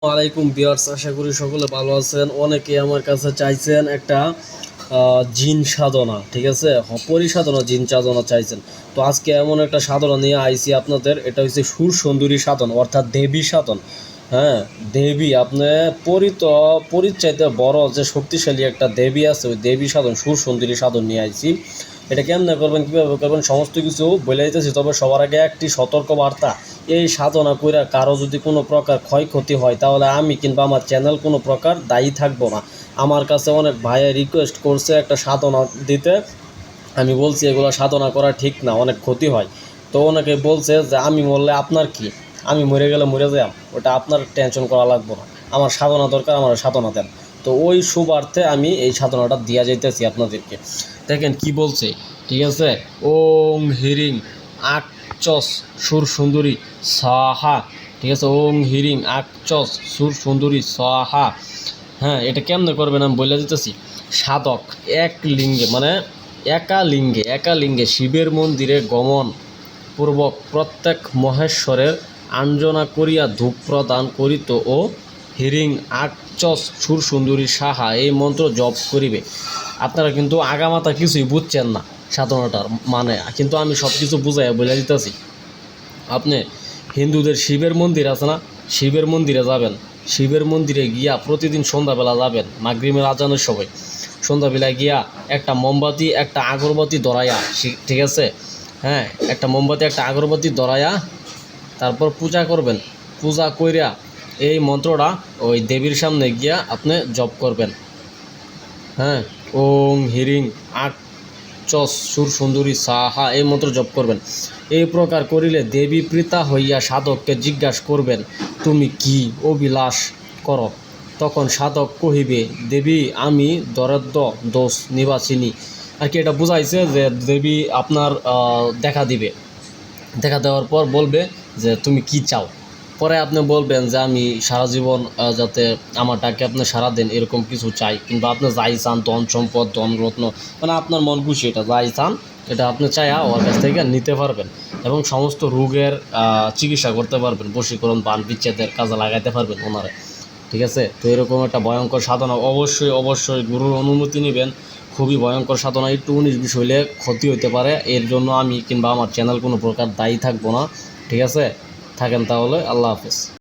ওয়ালাইকুম ভিউয়ার্স, আশা করি সকলে ভালো আছেন। অনেকে আমার কাছে চাইছেন একটা জিন সাধনা, ঠিক আছে, পরিসাধনা জিন সাধনা চাইছেন। তো আজকে এমন একটা সাধনা নিয়ে আইছি আপনাদের। এটা হচ্ছে সুর সুন্দরী সাধন, অর্থাৎ দেবী সাধন। হ্যাঁ, দেবী আপনি পরিচাইতে বড় যে শক্তিশালী একটা দেবী আছে, ওই দেবী সাধন সুর সুন্দরী সাধন নিয়ে আইছি। এটা কেমনে করবেন, কীভাবে করবেন, সমস্ত কিছু বলে দিতেছি। তবে সবার আগে একটি সতর্ক বার্তা: এই সাধনা কইরা কারো যদি কোনো প্রকার ক্ষয়ক্ষতি হয়, তাহলে আমি কিংবা আমার চ্যানেল কোনো প্রকার দায়ী থাকবো না। আমার কাছে অনেক ভাইয়ে রিকোয়েস্ট করছে একটা সাধনা দিতে। আমি বলছি এগুলো সাধনা করা ঠিক না, অনেক ক্ষতি হয়। তো অনেকে বলছে যে আমি মরলে আপনার কি, আমি মরে গেলে মরে যাই, ওটা আপনার টেনশন করা লাগবো না, আমার সাধনা দরকার, আমার সাধনা দেন। তো ওই শুভার্থে আমি এই সাধনাটা দিয়া যাইতেছি আপনাদেরকে। দেখেন কি বলছে, ঠিক আছে। ওং হিরিং আকচস সুর সুন্দরী সাহা, ঠিক আছে। ওং হিরিং আকচস সুর সুন্দরী সাহা। হ্যাঁ, এটা কেমনে করবেন আমি বলে দিতেছি। সাধক এক লিঙ্গে, মানে একা লিঙ্গে শিবের মন্দিরে গমন পূর্বক প্রত্যেক মহেশ্বরের আঞ্জনা করিয়া ধূপ প্রদান করিত ও হিরিং আকচস সুর সুন্দরী সাহা এই মন্ত্র জপ করিবে। আপনারা কিন্তু আগামাতা কিছুই বুঝছেন না সাধনাটার মানে, কিন্তু আমি সব কিছু বুঝাইয়া বলে দিতেছি। আপনি হিন্দুদের শিবের মন্দির আছে না, শিবের মন্দিরে যাবেন। শিবের মন্দিরে গিয়া প্রতিদিন সন্ধ্যাবেলা যাবেন, মাগরিবের আজানের সময় সন্ধ্যাবেলায় গিয়া একটা মোমবাতি একটা আগরবাতি ধরাইয়া, ঠিক আছে, হ্যাঁ, একটা মোমবাতি একটা আগরবাতি ধরাইয়া তারপর পূজা করবেন। পূজা কইরা এই মন্ত্রটা ওই দেবীর সামনে গিয়া আপনি জপ করবেন। হ্যাঁ, ওং হিরিং আক চস সুর সুন্দরী সাহা এই মন্ত্র জপ করবেন। এই প্রকার করিলে দেবী প্রীতা হইয়া সাধককে জিজ্ঞাসা করবেন, তুমি কি অভিলাষ করো? তখন সাধক কহিবে, দেবী আমি দরিদ্র দোষ নিবাসিনী। আর কি এটা বুঝাইছে যে দেবী আপনার দেখা দিবে। দেখা দেওয়ার পর বলবে যে তুমি কি চাও। পরে আপনি বলবেন যে আমি সারা জীবন যাতে আমার ডাকে আপনি সারা দেন এরকম কিছু চাই, কিংবা আপনি যাই চান, ধন সম্পদ ধন রত্ন, মানে আপনার মন খুশি এটা যাই চান এটা আপনি চাইয়া ওর কাছ থেকে নিতে পারবেন, এবং সমস্ত রোগের চিকিৎসা করতে পারবেন। বশীকরণ বান বিচ্ছেদের কাজে লাগাইতে পারবেন ওনারে, ঠিক আছে। তো এরকম একটা ভয়ঙ্কর সাধনা, অবশ্যই গুরুর অনুমতি নেবেন। খুবই ভয়ঙ্কর সাধনা, একটু 19-20 হইলে ক্ষতি হতে পারে। এর জন্য আমি কিংবা আমার চ্যানেল কোনো প্রকার দায়ী থাকবো না, ঠিক আছে। থাকেন তাহলে, আল্লাহ হাফেজ।